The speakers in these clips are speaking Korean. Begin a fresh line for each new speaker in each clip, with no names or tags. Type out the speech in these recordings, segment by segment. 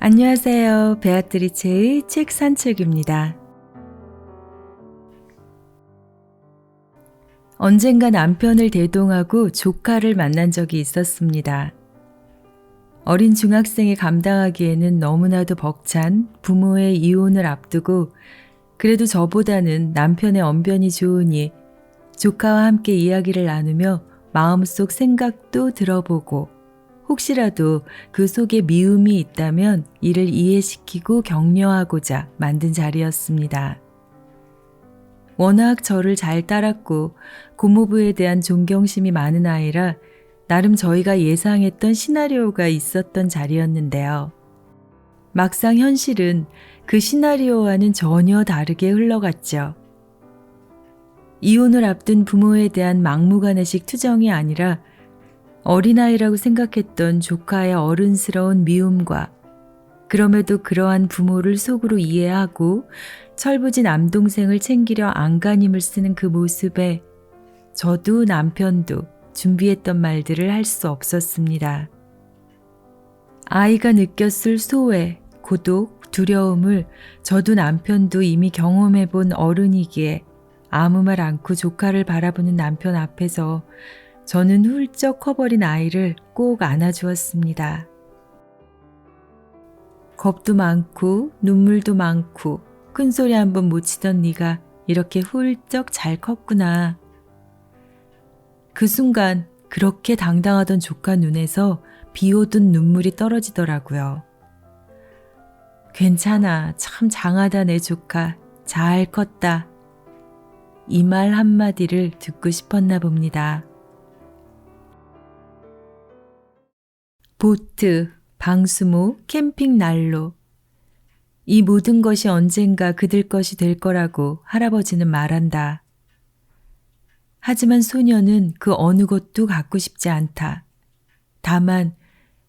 안녕하세요. 베아트리체의 책 산책입니다. 언젠가 남편을 대동하고 조카를 만난 적이 있었습니다. 어린 중학생이 감당하기에는 너무나도 벅찬 부모의 이혼을 앞두고 그래도 저보다는 남편의 언변이 좋으니 조카와 함께 이야기를 나누며 마음속 생각도 들어보고 혹시라도 그 속에 미움이 있다면 이를 이해시키고 격려하고자 만든 자리였습니다. 워낙 저를 잘 따랐고 고모부에 대한 존경심이 많은 아이라 나름 저희가 예상했던 시나리오가 있었던 자리였는데요. 막상 현실은 그 시나리오와는 전혀 다르게 흘러갔죠. 이혼을 앞둔 부모에 대한 막무가내식 투정이 아니라 어린아이라고 생각했던 조카의 어른스러운 미움과 그럼에도 그러한 부모를 속으로 이해하고 철부지 남동생을 챙기려 안간힘을 쓰는 그 모습에 저도 남편도 준비했던 말들을 할 수 없었습니다. 아이가 느꼈을 소외, 고독, 두려움을 저도 남편도 이미 경험해 본 어른이기에 아무 말 않고 조카를 바라보는 남편 앞에서 저는 훌쩍 커버린 아이를 꼭 안아주었습니다. 겁도 많고 눈물도 많고 큰소리 한번 못 치던 네가 이렇게 훌쩍 잘 컸구나. 그 순간 그렇게 당당하던 조카 눈에서 비오듯 눈물이 떨어지더라고요. 괜찮아, 참 장하다 내 조카, 잘 컸다. 이 말 한마디를 듣고 싶었나 봅니다. 보트, 방수모, 캠핑 난로. 이 모든 것이 언젠가 그들 것이 될 거라고 할아버지는 말한다. 하지만 소녀는 그 어느 것도 갖고 싶지 않다. 다만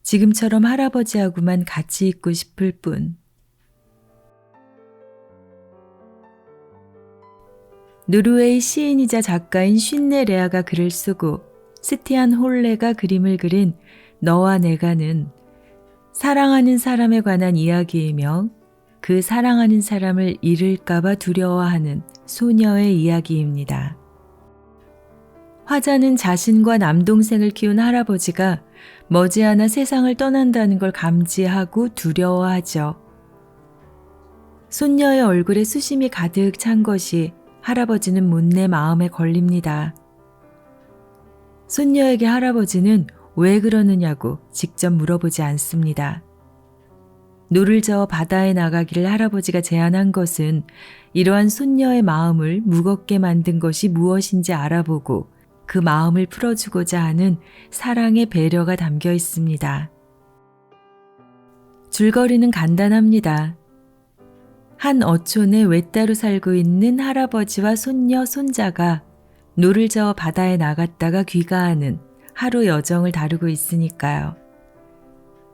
지금처럼 할아버지하고만 같이 있고 싶을 뿐. 노르웨이 시인이자 작가인 쉰네 레아가 글을 쓰고 스티안 홀레가 그림을 그린 너와 내가는 사랑하는 사람에 관한 이야기이며 그 사랑하는 사람을 잃을까봐 두려워하는 소녀의 이야기입니다. 화자는 자신과 남동생을 키운 할아버지가 머지않아 세상을 떠난다는 걸 감지하고 두려워하죠. 손녀의 얼굴에 수심이 가득 찬 것이 할아버지는 못내 마음에 걸립니다. 손녀에게 할아버지는 왜 그러느냐고 직접 물어보지 않습니다. 노를 저어 바다에 나가기를 할아버지가 제안한 것은 이러한 손녀의 마음을 무겁게 만든 것이 무엇인지 알아보고 그 마음을 풀어주고자 하는 사랑의 배려가 담겨 있습니다. 줄거리는 간단합니다. 한 어촌에 외따로 살고 있는 할아버지와 손녀, 손자가 노를 저어 바다에 나갔다가 귀가하는 하루 여정을 다루고 있으니까요.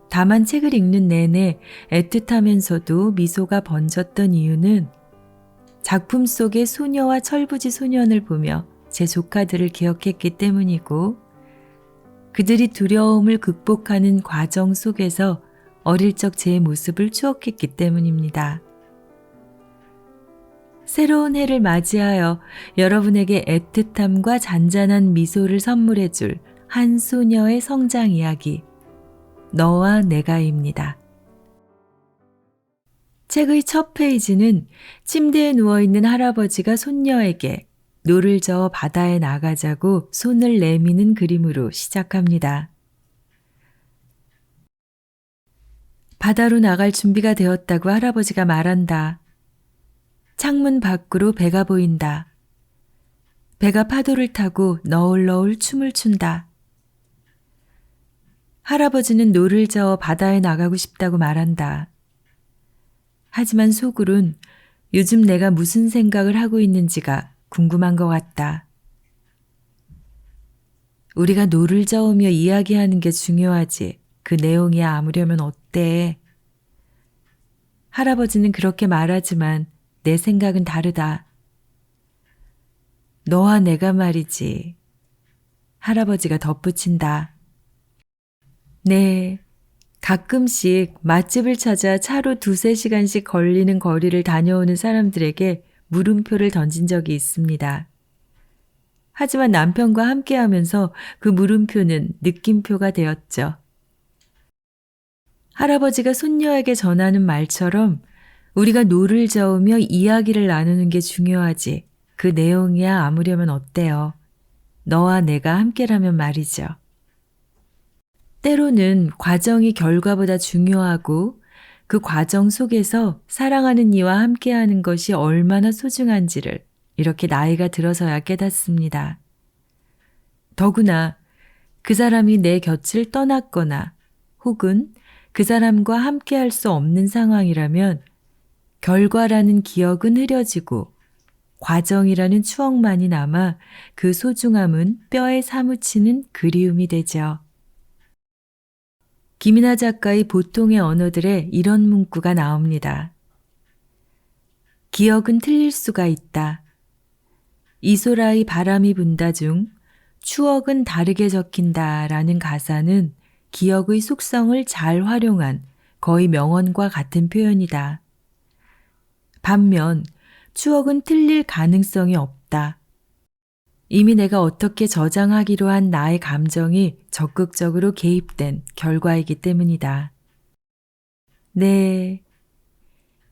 다만 책을 읽는 내내 애틋하면서도 미소가 번졌던 이유는 작품 속의 소녀와 철부지 소년을 보며 제 조카들을 기억했기 때문이고 그들이 두려움을 극복하는 과정 속에서 어릴 적 제 모습을 추억했기 때문입니다. 새로운 해를 맞이하여 여러분에게 애틋함과 잔잔한 미소를 선물해 줄 한 소녀의 성장 이야기, 너와 내가입니다. 책의 첫 페이지는 침대에 누워있는 할아버지가 손녀에게 노를 저어 바다에 나가자고 손을 내미는 그림으로 시작합니다. 바다로 나갈 준비가 되었다고 할아버지가 말한다. 창문 밖으로 배가 보인다. 배가 파도를 타고 너울너울 춤을 춘다. 할아버지는 노를 저어 바다에 나가고 싶다고 말한다. 하지만 속으론 요즘 내가 무슨 생각을 하고 있는지가 궁금한 것 같다. 우리가 노를 저으며 이야기하는 게 중요하지. 그 내용이 아무려면 어때? 할아버지는 그렇게 말하지만 내 생각은 다르다. 너와 내가 말이지. 할아버지가 덧붙인다. 네, 가끔씩 맛집을 찾아 차로 2~3시간씩 걸리는 거리를 다녀오는 사람들에게 물음표를 던진 적이 있습니다. 하지만 남편과 함께하면서 그 물음표는 느낌표가 되었죠. 할아버지가 손녀에게 전하는 말처럼 우리가 노를 저으며 이야기를 나누는 게 중요하지. 그 내용이야 아무려면 어때요? 너와 내가 함께라면 말이죠. 때로는 과정이 결과보다 중요하고 그 과정 속에서 사랑하는 이와 함께하는 것이 얼마나 소중한지를 이렇게 나이가 들어서야 깨닫습니다. 더구나 그 사람이 내 곁을 떠났거나 혹은 그 사람과 함께할 수 없는 상황이라면 결과라는 기억은 흐려지고 과정이라는 추억만이 남아 그 소중함은 뼈에 사무치는 그리움이 되죠. 김이나 작가의 보통의 언어들에 이런 문구가 나옵니다. 기억은 틀릴 수가 있다. 이소라의 바람이 분다 중 추억은 다르게 적힌다 라는 가사는 기억의 속성을 잘 활용한 거의 명언과 같은 표현이다. 반면 추억은 틀릴 가능성이 없다. 이미 내가 어떻게 저장하기로 한 나의 감정이 적극적으로 개입된 결과이기 때문이다. 네.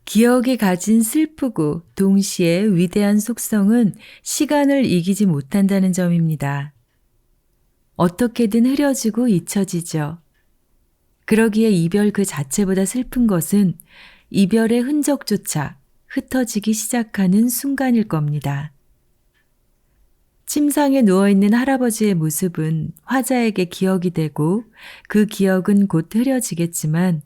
기억이 가진 슬프고 동시에 위대한 속성은 시간을 이기지 못한다는 점입니다. 어떻게든 흐려지고 잊혀지죠. 그러기에 이별 그 자체보다 슬픈 것은 이별의 흔적조차 흩어지기 시작하는 순간일 겁니다. 침상에 누워있는 할아버지의 모습은 화자에게 기억이 되고 그 기억은 곧 흐려지겠지만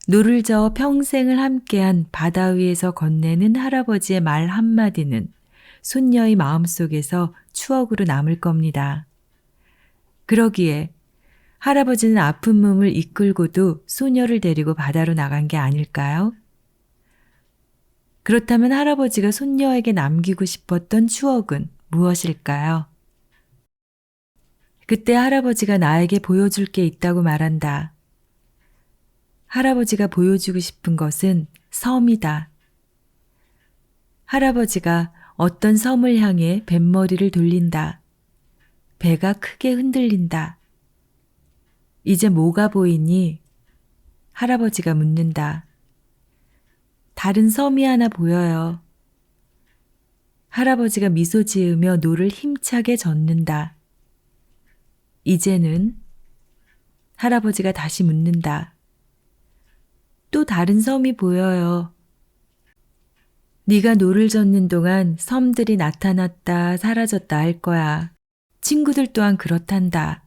노를 저어 평생을 함께한 바다 위에서 건네는 할아버지의 말 한마디는 손녀의 마음속에서 추억으로 남을 겁니다. 그러기에 할아버지는 아픈 몸을 이끌고도 소녀를 데리고 바다로 나간 게 아닐까요? 그렇다면 할아버지가 손녀에게 남기고 싶었던 추억은 무엇일까요? 그때 할아버지가 나에게 보여줄 게 있다고 말한다. 할아버지가 보여주고 싶은 것은 섬이다. 할아버지가 어떤 섬을 향해 뱃머리를 돌린다. 배가 크게 흔들린다. 이제 뭐가 보이니? 할아버지가 묻는다. 다른 섬이 하나 보여요. 할아버지가 미소 지으며 노를 힘차게 젓는다. 이제는 할아버지가 다시 묻는다. 또 다른 섬이 보여요. 네가 노를 젓는 동안 섬들이 나타났다 사라졌다 할 거야. 친구들 또한 그렇단다.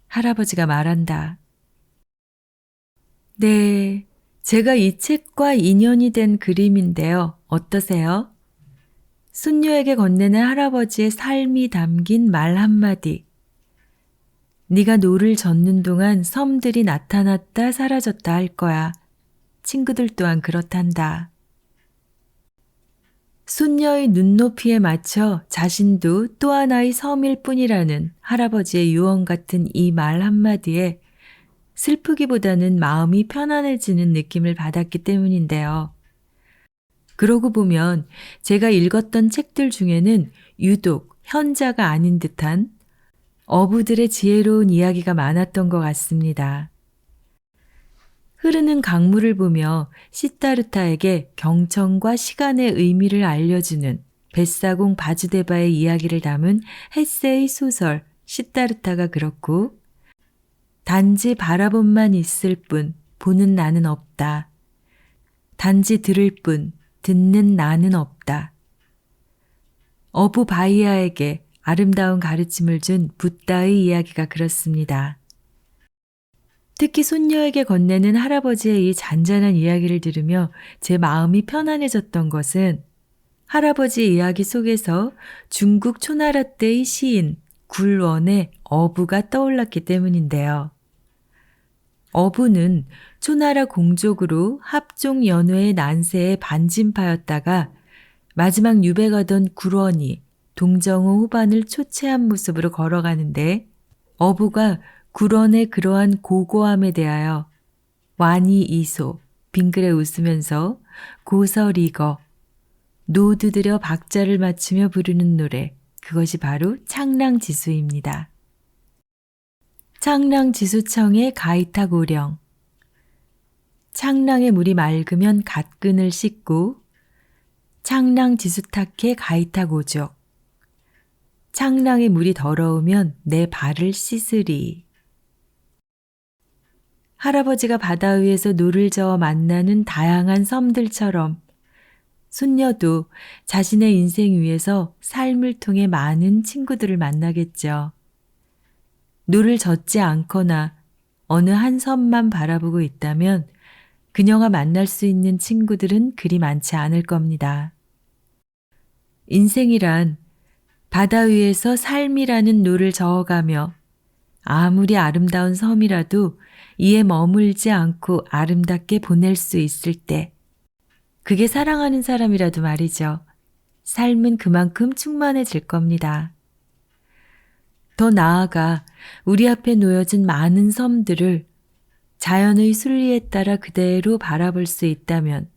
할아버지가 말한다. 네, 제가 이 책과 인연이 된 그림인데요. 어떠세요? 손녀에게 건네는 할아버지의 삶이 담긴 말 한마디. 네가 노를 젓는 동안 섬들이 나타났다 사라졌다 할 거야. 친구들 또한 그렇단다. 손녀의 눈높이에 맞춰 자신도 또 하나의 섬일 뿐이라는 할아버지의 유언 같은 이 말 한마디에 슬프기보다는 마음이 편안해지는 느낌을 받았기 때문인데요. 그러고 보면 제가 읽었던 책들 중에는 유독 현자가 아닌 듯한 어부들의 지혜로운 이야기가 많았던 것 같습니다. 흐르는 강물을 보며 시타르타에게 경청과 시간의 의미를 알려주는 벳사공 바주데바의 이야기를 담은 헤세의 소설 시타르타가 그렇고 단지 바라본만 있을 뿐 보는 나는 없다. 단지 들을 뿐 듣는 나는 없다. 어부 바이아에게 아름다운 가르침을 준 붓다의 이야기가 그렇습니다. 특히 손녀에게 건네는 할아버지의 이 잔잔한 이야기를 들으며 제 마음이 편안해졌던 것은 할아버지의 이야기 속에서 중국 초나라 때의 시인 굴원의 어부가 떠올랐기 때문인데요. 어부는 초나라 공족으로 합종 연회의 난세에 반진파였다가 마지막 유배가던 굴원이 동정호 후반을 초췌한 모습으로 걸어가는데 어부가 구런의 그러한 고고함에 대하여 완이 이소, 빙그레 웃으면서 고서리거, 노두드려 박자를 맞추며 부르는 노래, 그것이 바로 창랑지수입니다. 창랑지수청의 가이타고령. 창랑의 물이 맑으면 갓근을 씻고 창랑지수탁해 가이타고족. 창랑의 물이 더러우면 내 발을 씻으리. 할아버지가 바다 위에서 노를 저어 만나는 다양한 섬들처럼 손녀도 자신의 인생 위에서 삶을 통해 많은 친구들을 만나겠죠. 노를 젓지 않거나 어느 한 섬만 바라보고 있다면 그녀가 만날 수 있는 친구들은 그리 많지 않을 겁니다. 인생이란 바다 위에서 삶이라는 노를 저어가며 아무리 아름다운 섬이라도 이에 머물지 않고 아름답게 보낼 수 있을 때, 그게 사랑하는 사람이라도 말이죠. 삶은 그만큼 충만해질 겁니다. 더 나아가 우리 앞에 놓여진 많은 섬들을 자연의 순리에 따라 그대로 바라볼 수 있다면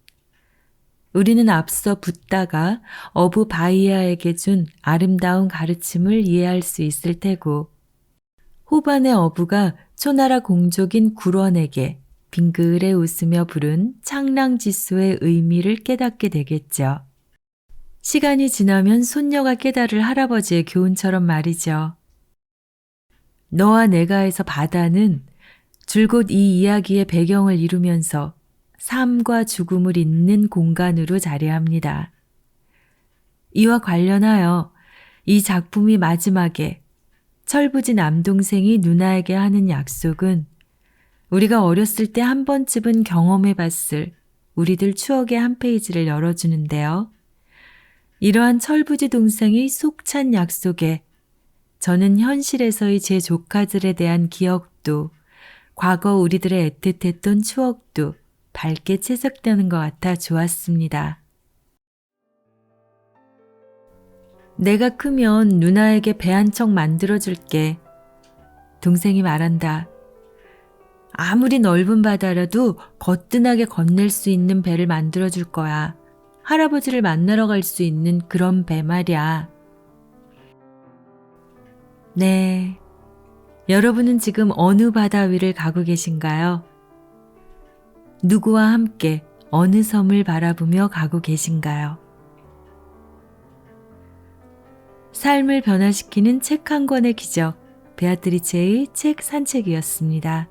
우리는 앞서 붓다가 어부 바이아에게 준 아름다운 가르침을 이해할 수 있을 테고 후반의 어부가 초나라 공족인 구런에게 빙그레 웃으며 부른 창랑지수의 의미를 깨닫게 되겠죠. 시간이 지나면 손녀가 깨달을 할아버지의 교훈처럼 말이죠. 너와 내가에서 바다는 줄곧 이 이야기의 배경을 이루면서 삶과 죽음을 잇는 공간으로 자리합니다. 이와 관련하여 이 작품이 마지막에 철부지 남동생이 누나에게 하는 약속은 우리가 어렸을 때 한 번쯤은 경험해 봤을 우리들 추억의 한 페이지를 열어주는데요. 이러한 철부지 동생의 속 찬 약속에 저는 현실에서의 제 조카들에 대한 기억도 과거 우리들의 애틋했던 추억도 밝게 채석되는 것 같아 좋았습니다. 내가 크면 누나에게 배 한 척 만들어줄게. 동생이 말한다. 아무리 넓은 바다라도 거뜬하게 건넬 수 있는 배를 만들어줄 거야. 할아버지를 만나러 갈 수 있는 그런 배 말이야. 네. 여러분은 지금 어느 바다 위를 가고 계신가요? 누구와 함께 어느 섬을 바라보며 가고 계신가요? 삶을 변화시키는 책 한 권의 기적, 베아트리체의 책 산책이었습니다.